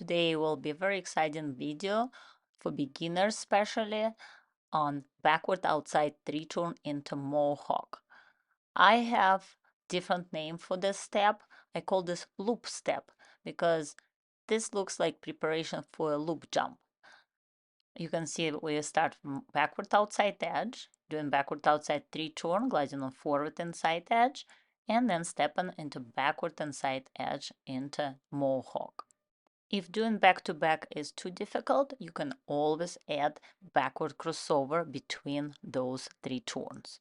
Today will be a very exciting video for beginners, especially on backward outside 3-turn into mohawk. I have different name for this step. I call this loop step because this looks like preparation for a loop jump. You can see we start from backward outside edge, doing backward outside 3-turn, gliding on forward inside edge, and then stepping into backward inside edge into mohawk. If doing back-to-back is too difficult, you can always add backward crossover between those 3 turns.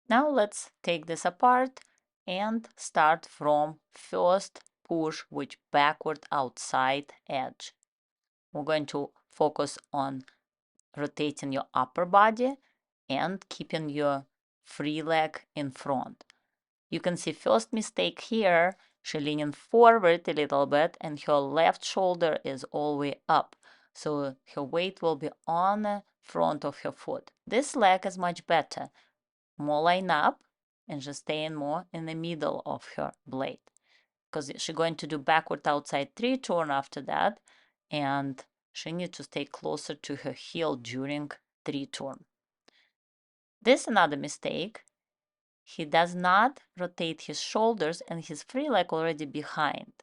Now let's take this apart and start from first push with backward outside edge. We're going to focus on rotating your upper body and keeping your free leg in front. You can see first mistake here, she leaning forward a little bit and her left shoulder is all the way up. So her weight will be on the front of her foot. This leg is much better, more line up and just staying more in the middle of her blade. Because she's going to do backward outside 3-turn after that, and she needs to stay closer to her heel during 3-turn. This is another mistake. He does not rotate his shoulders and his free leg already behind.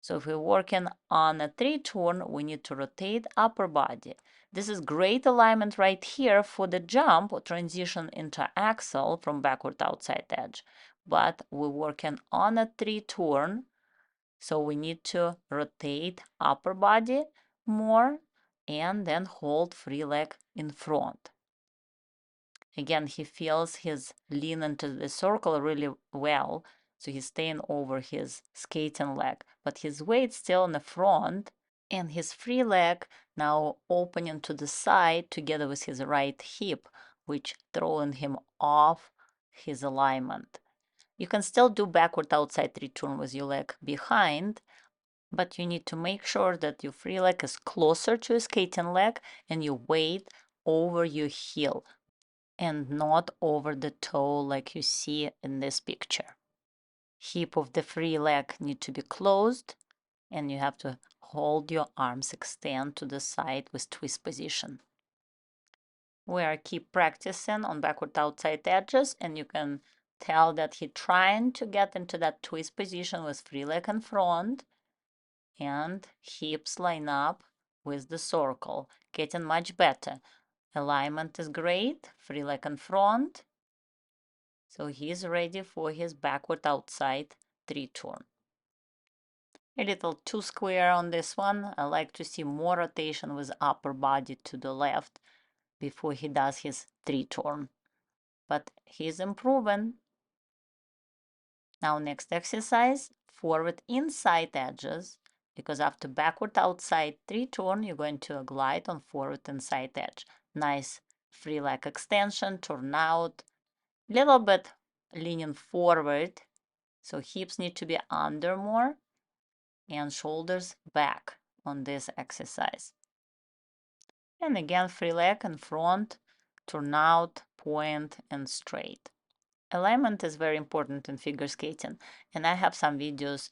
So if we're working on a 3-turn, we need to rotate upper body. This is great alignment right here for the jump or transition into axle from backward outside edge. But we're working on a 3-turn, so we need to rotate upper body more and then hold free leg in front. Again, he feels his lean into the circle really well, so he's staying over his skating leg, but his weight still in the front, and his free leg now opening to the side together with his right hip, which throwing him off his alignment. You can still do backward outside 3-turn with your leg behind, but you need to make sure that your free leg is closer to your skating leg and your weight over your heel and not over the toe like you see in this picture. Hip of the free leg need to be closed and you have to hold your arms extend to the side with twist position. We are keep practicing on backward outside edges and you can tell that he trying to get into that twist position with free leg in front and hips line up with the circle, getting much better. Alignment is great, free leg in front. So he's ready for his backward outside 3-turn. A little too square on this one. I like to see more rotation with upper body to the left before he does his 3-turn. But he's improving. Now next exercise, forward inside edges, because after backward outside 3-turn, you're going to glide on forward inside edge. Nice free leg extension, turn out, little bit leaning forward, so hips need to be under more and shoulders back on this exercise. And again, free leg in front, turn out, point, and straight. Alignment is very important in figure skating, and I have some videos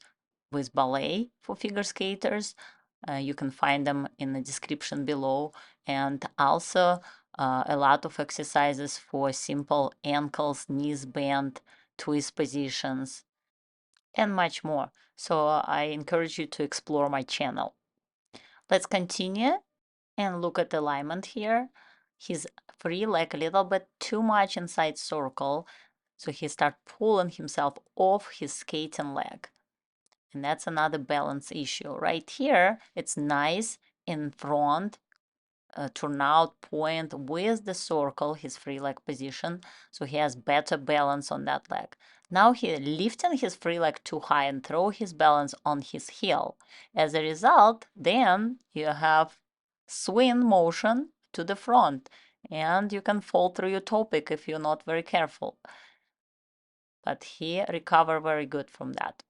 with ballet for figure skaters. You can find them in the description below, and also a lot of exercises for simple ankles, knees bend, twist positions, and much more. So I encourage you to explore my channel. Let's continue and look at the alignment here. He's free leg a little bit too much inside circle, so he start pulling himself off his skating leg. And that's another balance issue. Right here, it's nice in front, turn out point with the circle, his free leg position, so he has better balance on that leg. Now he lifting his free leg too high and throw his balance on his heel. As a result, then you have swing motion to the front and you can fall through your topic if you're not very careful. But he recover very good from that.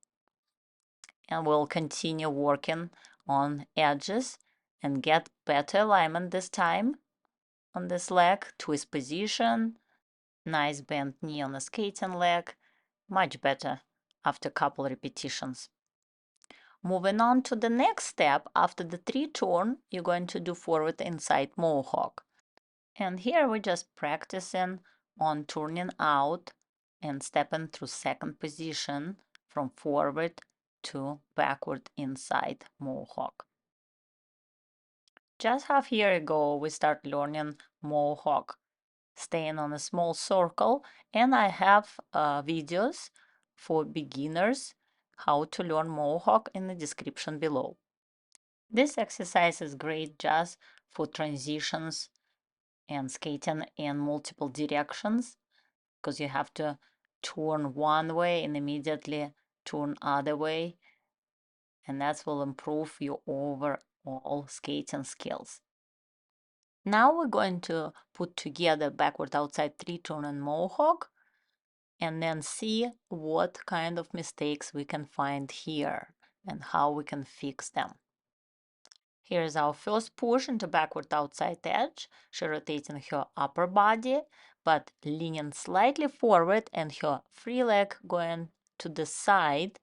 And we'll continue working on edges and get better alignment this time on this leg, twist position, nice bent knee on the skating leg, much better after a couple repetitions. Moving on to the next step, after the tree turn, you're going to do forward inside mohawk. And here we're just practicing on turning out and stepping through second position from forward to backward inside mohawk. Just half year ago, we start learning mohawk, staying on a small circle, and I have videos for beginners how to learn mohawk in the description below. This exercise is great just for transitions and skating in multiple directions, because you have to turn one way and immediately turn other way, and that will improve your overall skating skills. Now we're going to put together backward outside three turn and mohawk, and then see what kind of mistakes we can find here and how we can fix them. Here's our first push into backward outside edge. She rotating her upper body, but leaning slightly forward, and her free leg going to the side,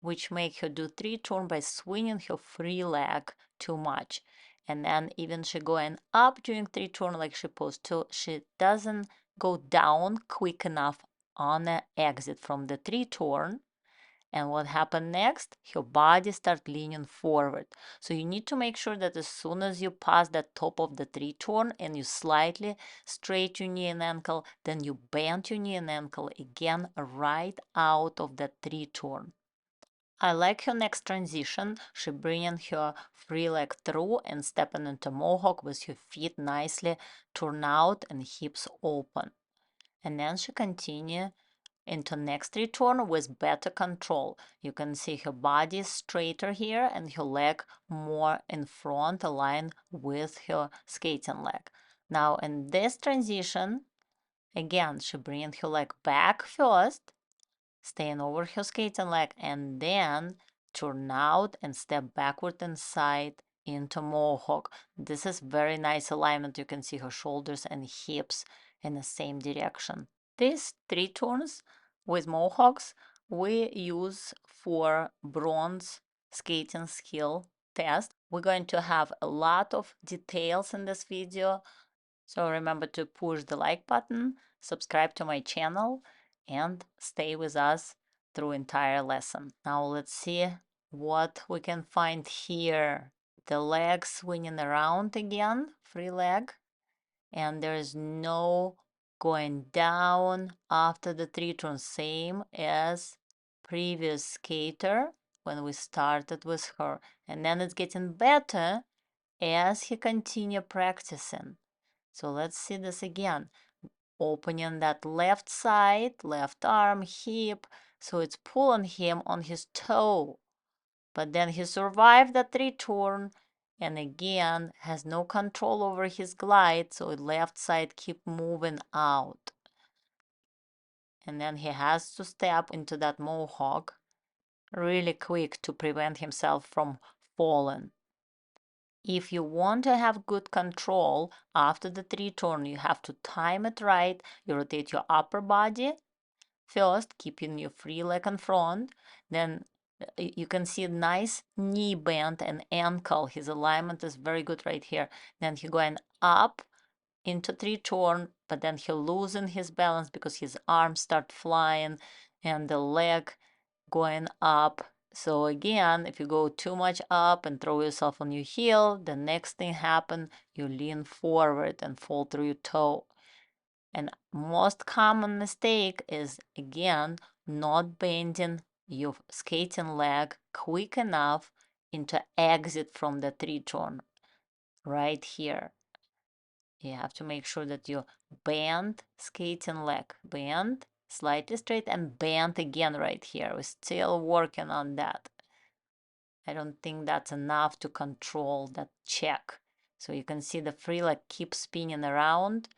which make her do three turn by swinging her free leg too much. And then even she going up during three turn like she supposed to, she doesn't go down quick enough on the exit from the three turn. And what happened next? Her body start leaning forward. So you need to make sure that as soon as you pass the top of the tree turn and you slightly straight your knee and ankle, then you bend your knee and ankle again right out of the tree turn. I like her next transition. She bringing her free leg through and stepping into mohawk with her feet nicely turned out and hips open. And then she continue into next return with better control. You can see her body is straighter here and her leg more in front, aligned with her skating leg. Now in this transition, again, she bring her leg back first, staying over her skating leg, and then turn out and step backward inside into mohawk. This is very nice alignment. You can see her shoulders and hips in the same direction. These three turns with mohawks we use for bronze skating skill test. We're going to have a lot of details in this video, so remember to push the like button, subscribe to my channel, and stay with us through entire lesson. Now let's see what we can find here. The leg swinging around again, free leg, and there is no going down after the three turn, same as previous skater when we started with her. And then it's getting better as he continue practicing. So let's see this again. Opening that left side, left arm, hip, so it's pulling him on his toe. But then he survived that return and again has no control over his glide, so left side keep moving out. And then he has to step into that mohawk really quick to prevent himself from falling. If you want to have good control after the three turn, you have to time it right. You rotate your upper body first, keeping your free leg in front. Then you can see a nice knee bend and ankle. His alignment is very good right here. Then he going up into three turn, but then he losing his balance because his arms start flying and the leg going up. So again, if you go too much up and throw yourself on your heel, the next thing happen, you lean forward and fall through your toe. And most common mistake is again not bending your skating leg quick enough into exit from the three turn right here. You have to make sure that you bend skating leg, bend slightly straight and bend again right here. We're still working on that. I don't think that's enough to control that check. So you can see the free leg keeps spinning around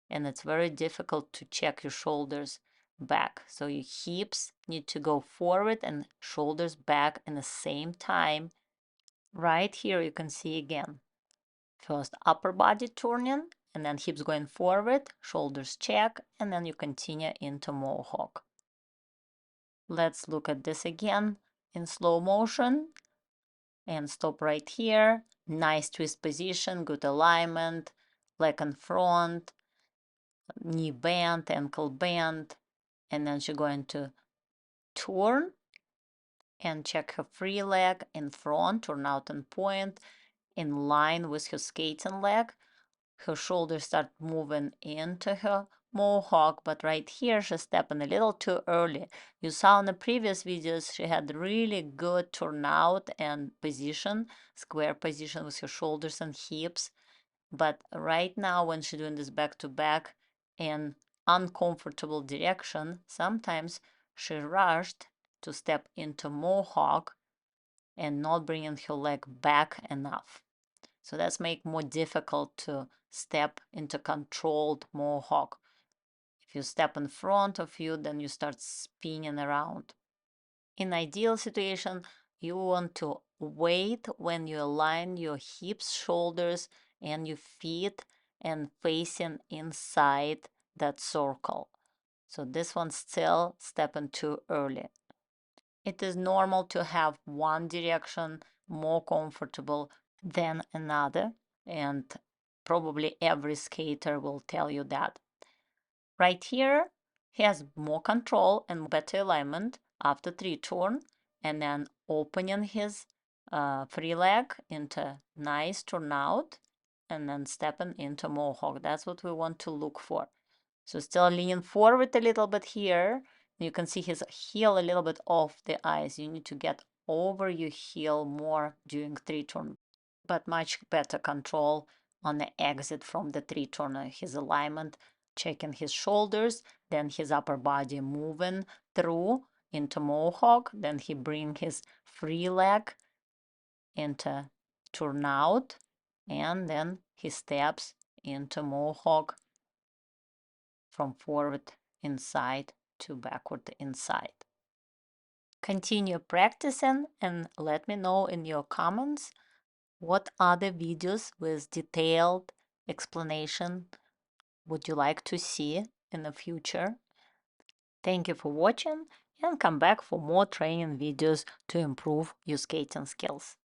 and it's very difficult to check your shoulders back. So your hips need to go forward and shoulders back in the same time. Right here you can see again. First upper body turning and then hips going forward, shoulders check, and then you continue into mohawk. Let's look at this again. in slow motion and stop right here. Nice twist position, good alignment, leg in front, knee bend, ankle bend, and then she's going to turn and check her free leg in front, turn out and point in line with her skating leg. Her shoulders start moving into her mohawk, but right here she's stepping a little too early. You saw in the previous videos she had really good turnout and position, square position with her shoulders and hips. But right now when she's doing this back to back in uncomfortable direction, sometimes she rushed to step into mohawk and not bringing her leg back enough. So that's make more difficult to step into controlled mohawk. If you step in front of you, then you start spinning around. In ideal situation, you want to wait when you align your hips, shoulders, and your feet and facing inside that circle. So this one's still stepping too early. It is normal to have one direction more comfortable than another, and probably every skater will tell you that. Right here, he has more control and better alignment after three turn, and then opening his free leg into nice turnout, and then stepping into mohawk. That's what we want to look for. So still leaning forward a little bit here. You can see his heel a little bit off the ice. You need to get over your heel more during three turn, but much better control on the exit from the three turn. His alignment, checking his shoulders, then his upper body moving through into mohawk. Then he bring his free leg into turnout, and then he steps into mohawk from forward inside to backward inside. Continue practicing and let me know in your comments what other videos with detailed explanation would you like to see in the future. Thank you for watching and come back for more training videos to improve your skating skills.